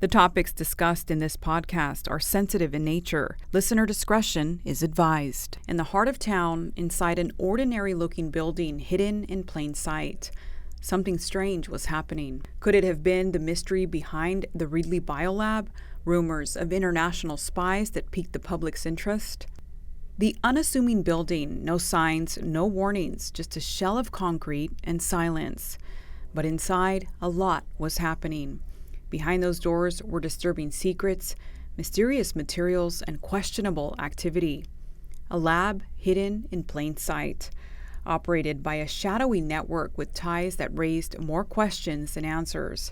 The topics discussed in this podcast are sensitive in nature. Listener discretion is advised. In the heart of town, inside an ordinary-looking building hidden in plain sight, something strange was happening. Could it have been the mystery behind the Reedley biolab? Rumors of international spies that piqued the public's interest? The unassuming building, no signs, no warnings, just a shell of concrete and silence. But inside, a lot was happening. Behind those doors were disturbing secrets, mysterious materials, and questionable activity. A lab hidden in plain sight, operated by a shadowy network with ties that raised more questions than answers.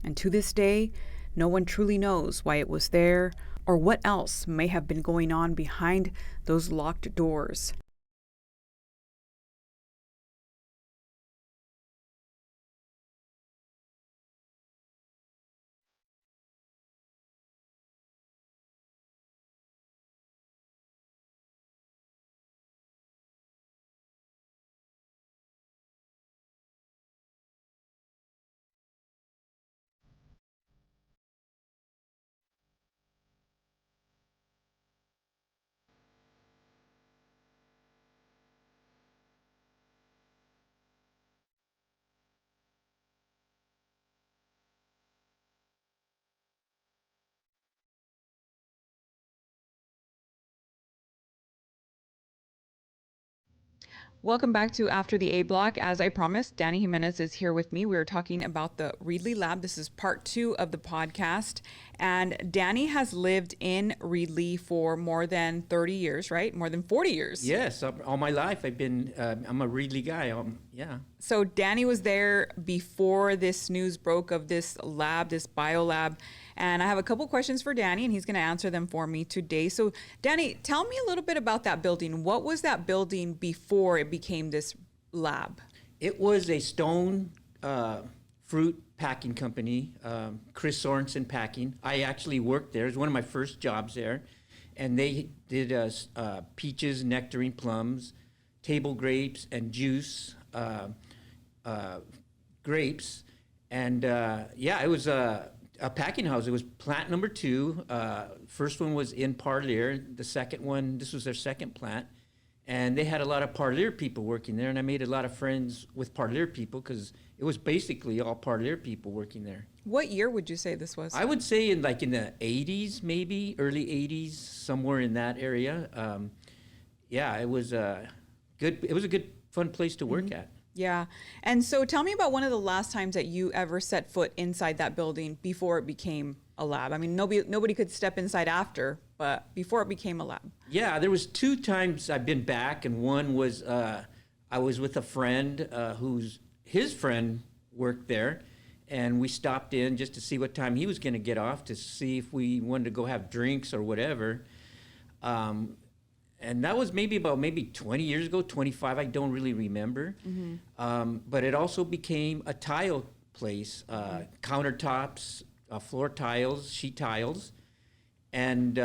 And to this day, no one truly knows why it was there or what else may have been going on behind those locked doors. Welcome back to After the A Block. As I promised, Danny Jimenez is here with me. We were talking about the Reedley Lab. This is part 2 of the podcast. And Danny has lived in Reedley for more than 30 years, right? More than 40 years. Yes, all my life I've been, I'm a Reedley guy, yeah. So Danny was there before this news broke of this lab, this biolab. And I have a couple questions for Danny, and he's going to answer them for me today. So, Danny, tell me a little bit about that building. What was that building before it became this lab? It was a stone fruit packing company, Chris Sorensen Packing. I actually worked there. It was one of my first jobs there. And they did peaches, nectarine, plums, table grapes, and juice grapes. And, it was a packing house. It was plant number 2. First one was in Parlier. The second one, this was their second plant. And they had a lot of Parlier people working there. And I made a lot of friends with Parlier people because it was basically all Parlier people working there. What year would you say this was? I would say in the 80s, maybe, early 80s, somewhere in that area. It was a good, fun place to work at. Yeah. And so tell me about one of the last times that you ever set foot inside that building before it became a lab. I mean, nobody could step inside after, but before it became a lab. Yeah, there was 2 times I've been back, and one was I was with a friend his friend worked there, and we stopped in just to see what time he was going to get off to see if we wanted to go have drinks or whatever. And that was maybe 20 years ago, 25, I don't really remember. Mm-hmm. But it also became a tile place, countertops, floor tiles, sheet tiles. And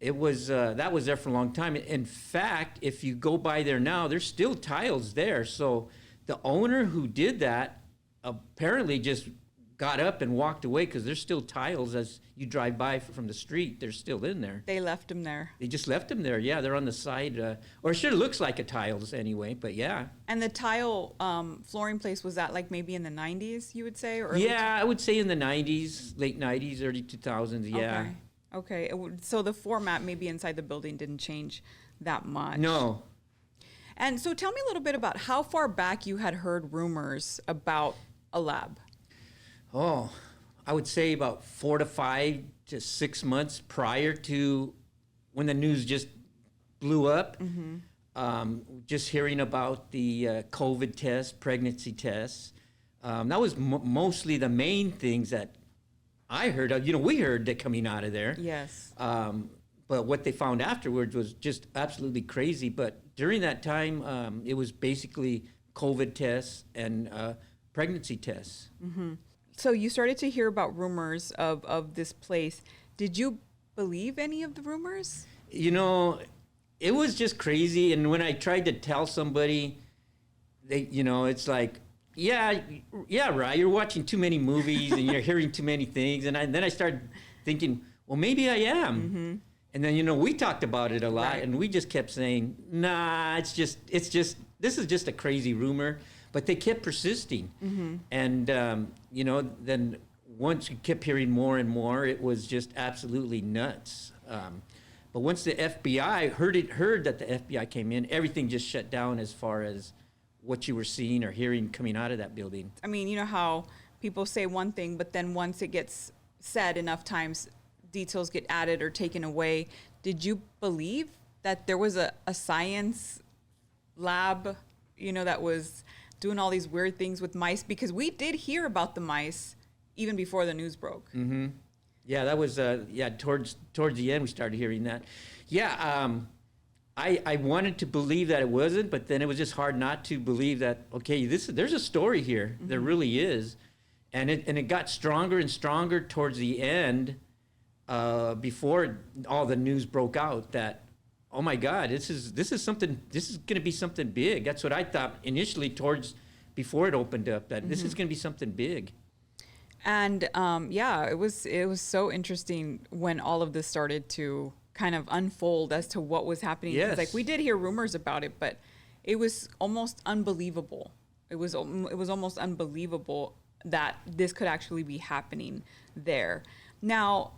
it was that was there for a long time. In fact, if you go by there now, there's still tiles there. So the owner who did that apparently just got up and walked away because there's still tiles as you drive by from the street. They're still in there. They left them there. They just left them there. Yeah, they're on the side, or it sure looks like a tiles anyway. But yeah. And the tile flooring place, was that like maybe in the 90s? You would say, or yeah, I would say in the 90s, late 90s, early 2000s. Yeah. Okay. So the format maybe inside the building didn't change that much. No. And so tell me a little bit about how far back you had heard rumors about a lab. Oh, I would say about 4 to 5 to 6 months prior to when the news just blew up. Mm-hmm. Just hearing about the COVID tests, pregnancy tests. That was mostly the main things that I heard of. We heard that coming out of there. Yes. But what they found afterwards was just absolutely crazy. But during that time, it was basically COVID tests and pregnancy tests. Mm-hmm. So you started to hear about rumors of this place. Did you believe any of the rumors? It was just crazy. And when I tried to tell somebody, it's like, yeah, yeah, right. You're watching too many movies and you're hearing too many things. And then I started thinking, well, maybe I am. Mm-hmm. And then, we talked about it a lot, Right. and we just kept saying, nah, this is just a crazy rumor. But they kept persisting. Mm-hmm. And, then once you kept hearing more and more, it was just absolutely nuts. But once the FBI heard that the FBI came in, everything just shut down as far as what you were seeing or hearing coming out of that building. I mean, you know how people say one thing, but then once it gets said enough times, details get added or taken away. Did you believe that there was a science lab, that was doing all these weird things with mice? Because we did hear about the mice even before the news broke. Mm-hmm. Yeah, that was towards the end we started hearing that. Yeah, I wanted to believe that it wasn't, but then it was just hard not to believe that. Okay, there's a story here. Mm-hmm. There really is, and it got stronger and stronger towards the end, before all the news broke out. That, oh my God, this is going to be something big. That's what I thought initially before it opened up. That this is going to be something big. And it was so interesting when all of this started to kind of unfold as to what was happening. Yes. Like, we did hear rumors about it, but it was almost unbelievable. It was almost unbelievable that this could actually be happening there. Now,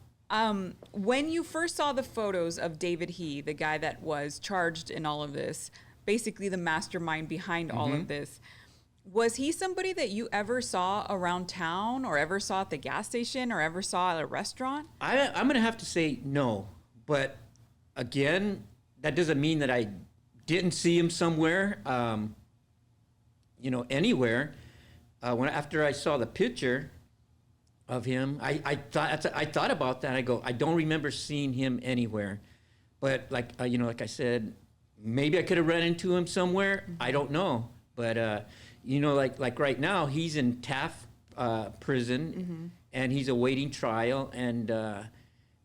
when you first saw the photos of David He, the guy that was charged in all of this, basically the mastermind behind all of this, was he somebody that you ever saw around town or ever saw at the gas station or ever saw at a restaurant? I'm going to have to say no. But again, that doesn't mean that I didn't see him somewhere, anywhere. After I saw the picture of him, I thought about that. I go, I don't remember seeing him anywhere. But like I said, maybe I could have run into him somewhere. I don't know. But like right now, he's in Taft prison, and he's awaiting trial. And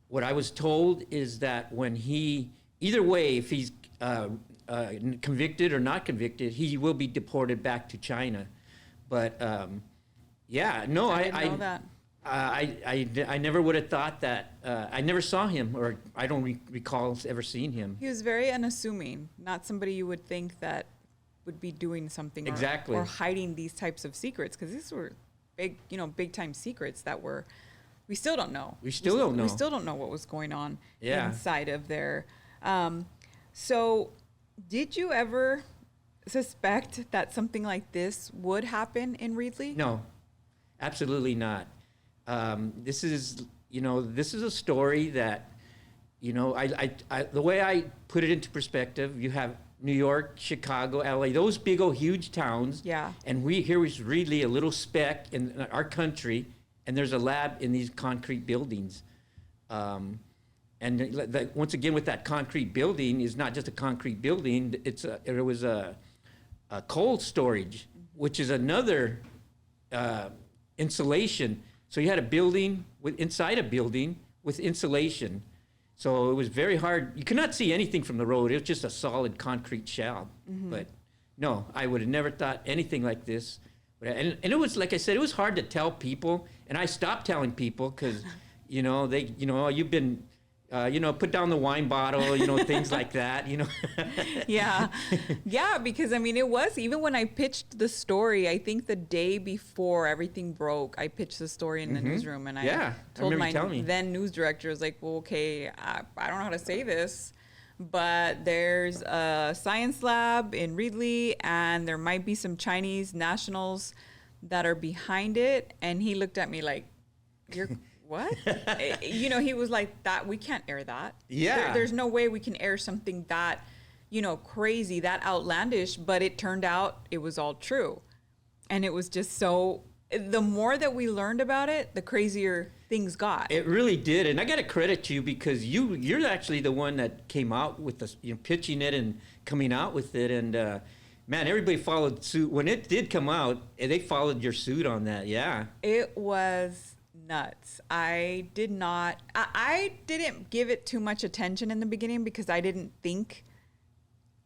what I was told is that when either way, if he's convicted or not convicted, he will be deported back to China. But I didn't know that. I never would have thought that. I never saw him, or I don't recall ever seeing him. He was very unassuming, not somebody you would think that would be doing something exactly or hiding these types of secrets, because these were big time secrets that we still don't know. We still don't know what was going on inside of there. So did you ever suspect that something like this would happen in Reedley? No, absolutely not. This is a story that, the way I put it into perspective, you have New York, Chicago, LA, those big old huge towns. Yeah. And here is Reedley, a little speck in our country, and there's a lab in these concrete buildings. And once again, with that concrete building, is not just a concrete building. It was a cold storage, which is another insulation. So you had a building inside a building with insulation. So it was very hard. You could not see anything from the road. It was just a solid concrete shell. Mm-hmm. But no, I would have never thought anything like this. And it was, like I said, it was hard to tell people. And I stopped telling people because, you've been, put down the wine bottle, things like that, Yeah. Yeah, because, it was, even when I pitched the story, I think the day before everything broke, I pitched the story in the newsroom. And I told my then news director, I was like, well, okay, I don't know how to say this, but there's a science lab in Reedley, and there might be some Chinese nationals that are behind it. And he looked at me like, you're... What? He was like, that we can't air that. Yeah. There's no way we can air something that, crazy, that outlandish. But it turned out it was all true. And it was just so, the more that we learned about it, the crazier things got. It really did. And I got to credit you because you're actually the one that came out with this, pitching it and coming out with it. And, man, everybody followed suit. When it did come out, they followed your suit on that. Yeah. It was nuts. I didn't give it too much attention in the beginning because I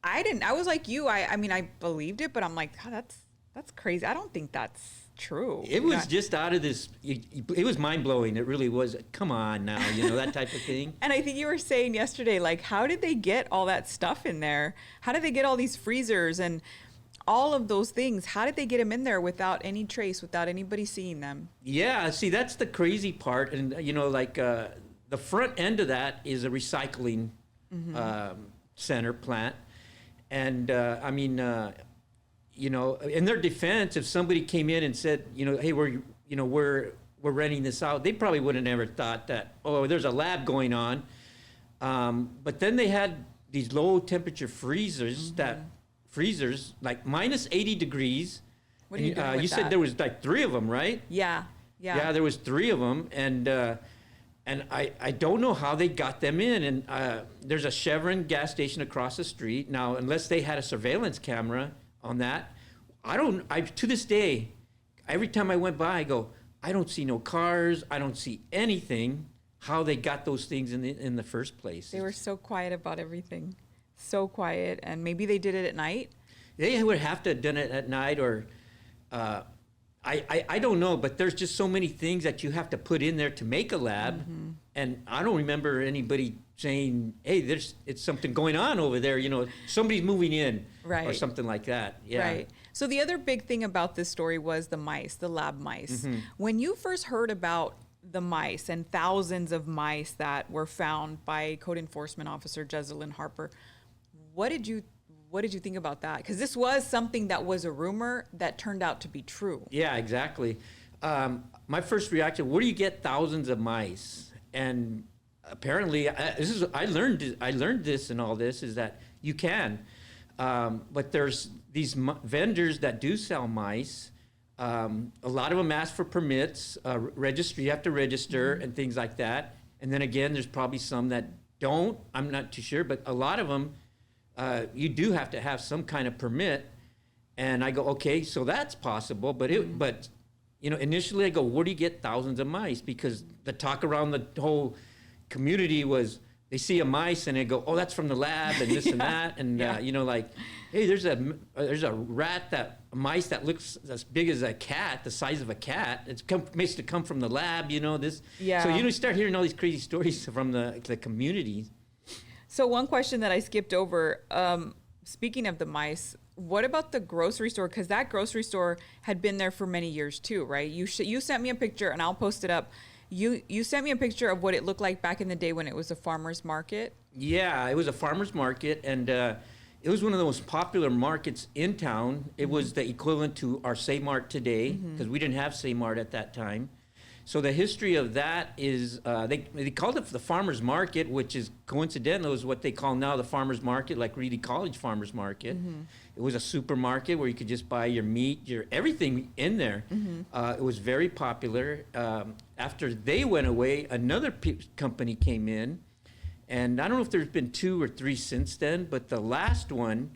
was like you. I believed it, but I'm like, oh, That's crazy. I don't think that's true. It was just out of this, it was mind blowing. It really was. Come on now, that type of thing. And I think you were saying yesterday, like, how did they get all that stuff in there? How did they get all these freezers and all of those things? How did they get them in there without any trace, without anybody seeing them? Yeah, see, that's the crazy part. And, the front end of that is a recycling center plant. And, in their defense, if somebody came in and said, hey, we're renting this out, they probably would have never thought that, oh, there's a lab going on. But then they had these low temperature freezers like minus 80 degrees. What are you doing with You said that? there was like 3 of them, right? Yeah. Yeah, there was 3 of them, and I don't know how they got them in. And there's a Chevron gas station across the street now. Unless they had a surveillance camera on that, to this day, every time I went by, I go, I don't see no cars, I don't see anything. How they got those things in the first place? They were so quiet about everything, so quiet, and maybe they did it at night. They would have to have done it at night, or I don't know, but there's just so many things that you have to put in there to make a lab, and I don't remember anybody saying, hey, it's something going on over there, somebody's moving in, right, or something like that. Yeah. Right. So the other big thing about this story was the mice, the lab mice. When you first heard about the mice and thousands of mice that were found by Code Enforcement Officer Jesselyn Harper, what did you think about that? Because this was something that was a rumor that turned out to be true. Yeah, exactly. My first reaction: where do you get thousands of mice? And apparently, I learned this and all this is that you can, but there's these vendors that do sell mice. A lot of them ask for permits, you have to register and things like that. And then again, there's probably some that don't. I'm not too sure, but a lot of them, you do have to have some kind of permit. And I go, okay, so that's possible. But initially I go, where do you get thousands of mice? Because the talk around the whole community was, they see a mice and they go, oh, that's from the lab and this and that. And, hey, there's a mice that looks as big as a cat, the size of a cat. It's makes it come from the lab, this. Yeah. So you start hearing all these crazy stories from the community. So one question that I skipped over, speaking of the mice, what about the grocery store? Because that grocery store had been there for many years too, right? You sent me a picture, and I'll post it up. You sent me a picture of what it looked like back in the day when it was a farmer's market. Yeah, it was a farmer's market, and it was one of the most popular markets in town. It was the equivalent to our Saymart today, because we didn't have Saymart at that time. So the history of that is they called it the farmer's market, which is coincidental is what they call now the farmer's market, like Reedley College Farmer's Market. It was a supermarket where you could just buy your meat, your everything in there. It was very popular. After they went away, another company came in, and I don't know if there's been 2 or 3 since then, but the last one,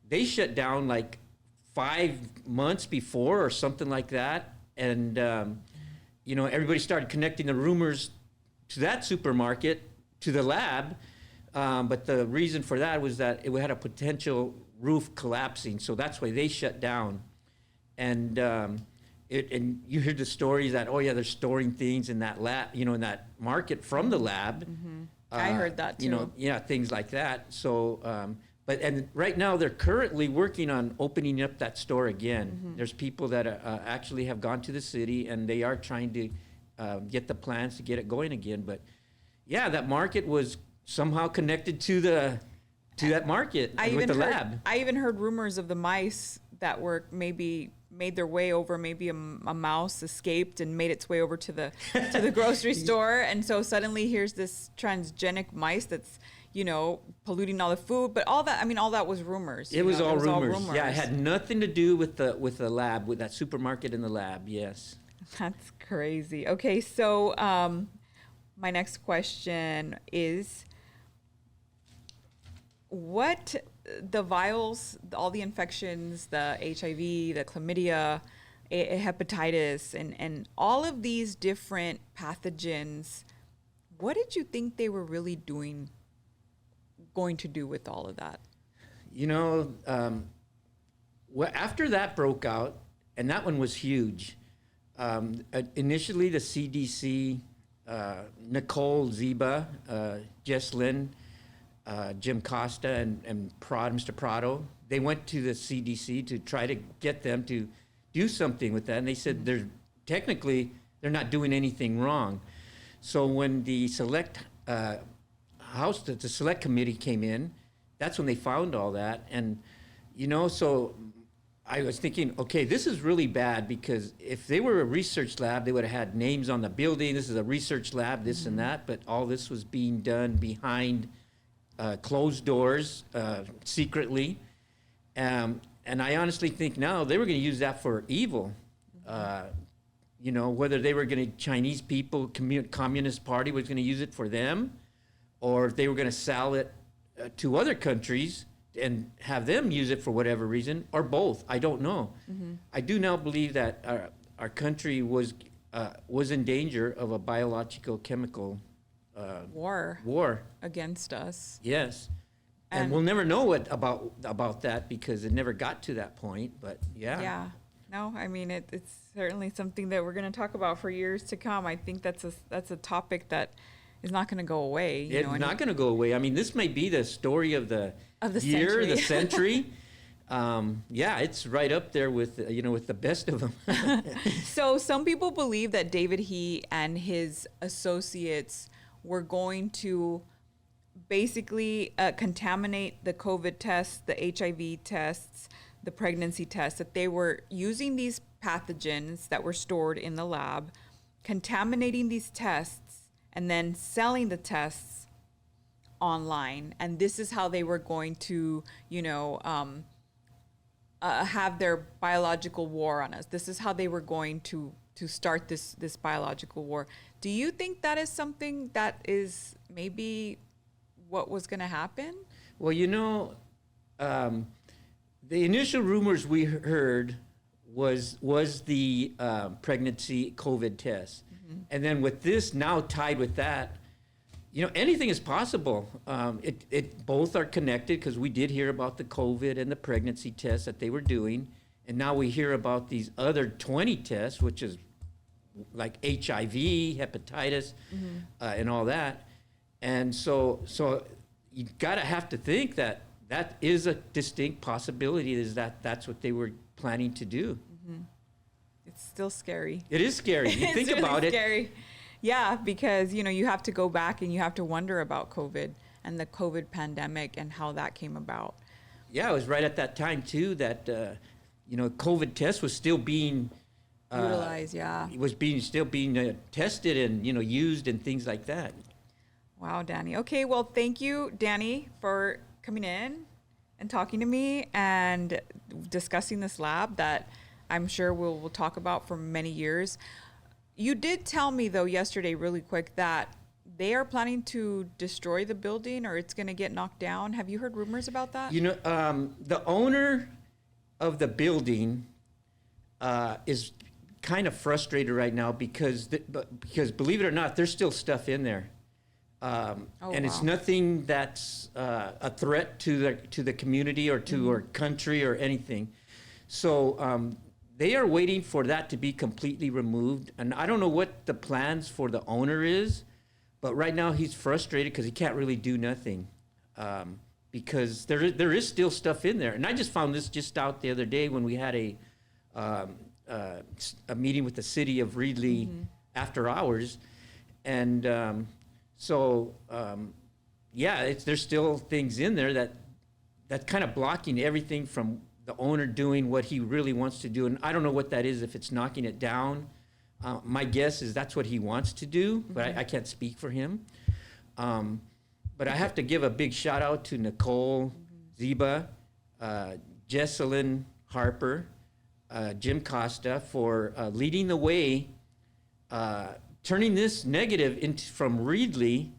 they shut down like 5 months before or something like that. And, everybody started connecting the rumors to that supermarket, to the lab. But the reason for that was that it had a potential roof collapsing. So that's why they shut down. And and you hear the stories that, oh, yeah, they're storing things in that lab, in that market from the lab. I heard that too. Things like that. So, and right now they're currently working on opening up that store again. There's people that actually have gone to the city, and they are trying to get the plans to get it going again. But yeah, that market was somehow connected to that market with the lab. I even heard rumors of the mice that were maybe made their way over. Maybe a mouse escaped and made its way over to the grocery store, and so suddenly here's this transgenic mice that's polluting all the food. But all that was rumors. It was all rumors. Yeah, it had nothing to do with the lab, with that supermarket in the lab. Yes. That's crazy. Okay, so my next question is, what the vials, all the infections, the HIV, the chlamydia, hepatitis, and all of these different pathogens, what did you think they were really going to do with all of that? well, after that broke out, and that one was huge. Initially, the CDC, Nicole Ziba, Jesslyn, Jim Costa, and Mr. Prado, they went to the CDC to try to get them to do something with that. And they said they're not doing anything wrong. So when the select the select committee came in, that's when they found all that. And, so I was thinking, okay, this is really bad, because if they were a research lab, they would have had names on the building. This is a research lab, this and that. But all this was being done behind closed doors, secretly. And I honestly think now they were going to use that for evil. Whether they were going to, Chinese people, Communist Party was going to use it for them, or if they were going to sell it to other countries and have them use it for whatever reason, or both. I don't know. I do now believe that our country was in danger of a biological chemical war against us. Yes. And we'll never know about that, because it never got to that point. But yeah. No, I mean, it's certainly something that we're going to talk about for years to come. I think that's a topic that is not going to go away. It's not going to go away. I mean, this may be the story of the year, the century. It's right up there with with the best of them. So some people believe that David He and his associates were going to basically contaminate the COVID tests, the HIV tests, the pregnancy tests, that they were using these pathogens that were stored in the lab, contaminating these tests, and then selling the tests online. And this is how they were going to, have their biological war on us. This is how they were going to start this biological war. Do you think that is something that is maybe what was going to happen? Well, the initial rumors we heard was the pregnancy COVID test. And then with this now tied with that, anything is possible. It both are connected, because we did hear about the COVID and the pregnancy tests that they were doing. And now we hear about these other 20 tests, which is like HIV, hepatitis, and all that. And so you gotta have to think that is a distinct possibility, is that's what they were planning to do. It's still scary. It is scary. You think really about scary. it. Yeah, because you have to go back and you have to wonder about COVID and the COVID pandemic and how that came about. Yeah, it was right at that time too that COVID test was still being utilized. Yeah, it was still being tested and used and things like that. Wow, Danny. Okay, well, thank you, Danny, for coming in and talking to me and discussing this lab that I'm sure we'll talk about for many years. You did tell me, though, yesterday, really quick, that they are planning to destroy the building, or it's going to get knocked down. Have you heard rumors about that? The owner of the building is kind of frustrated right now because believe it or not, there's still stuff in there. It's nothing that's a threat to the community or to our country or anything. So they are waiting for that to be completely removed. And I don't know what the plans for the owner is, but right now he's frustrated because he can't really do nothing because there is still stuff in there. And I just found this just out the other day when we had a meeting with the city of Reedley after hours. And there's still things in there that's kind of blocking everything from the owner doing what he really wants to do. And I don't know what that is, if it's knocking it down. My guess is that's what he wants to do, but I can't speak for him. But I have to give a big shout out to Nicole Ziba, Jesselyn Harper, Jim Costa for leading the way, turning this negative from Reedley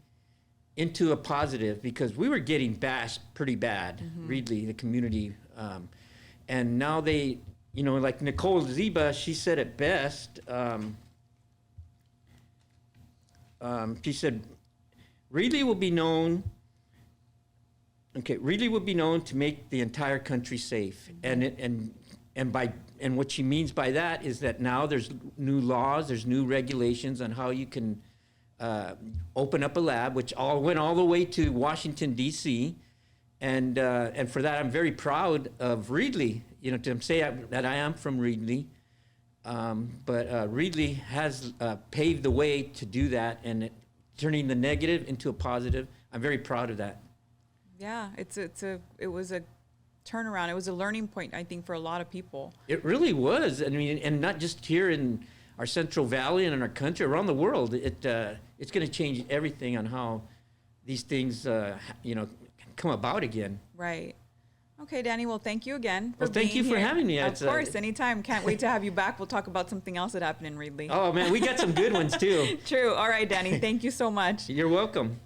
into a positive, because we were getting bashed pretty bad, Reedley, the community. And now they, like Nicole Ziba, she said it best. She said, Reedley will be known to make the entire country safe. And and what she means by that is that now there's new laws, there's new regulations on how you can open up a lab, which went all the way to Washington, D.C., and for that, I'm very proud of Reedley, to say that I am from Reedley. But Reedley has paved the way to do that, and turning the negative into a positive. I'm very proud of that. Yeah, it was a turnaround. It was a learning point, I think, for a lot of people. It really was. I mean, and not just here in our Central Valley and in our country, around the world. It's going to change everything on how these things, come about again. Right. Okay, Danny. Well, thank you again for Well, thank you being for here. having me. Of course, anytime. Can't wait to have you back. We'll talk about something else that happened in Reedley. Oh, man, we got some good ones, too. True. All right, Danny. Thank you so much. You're welcome.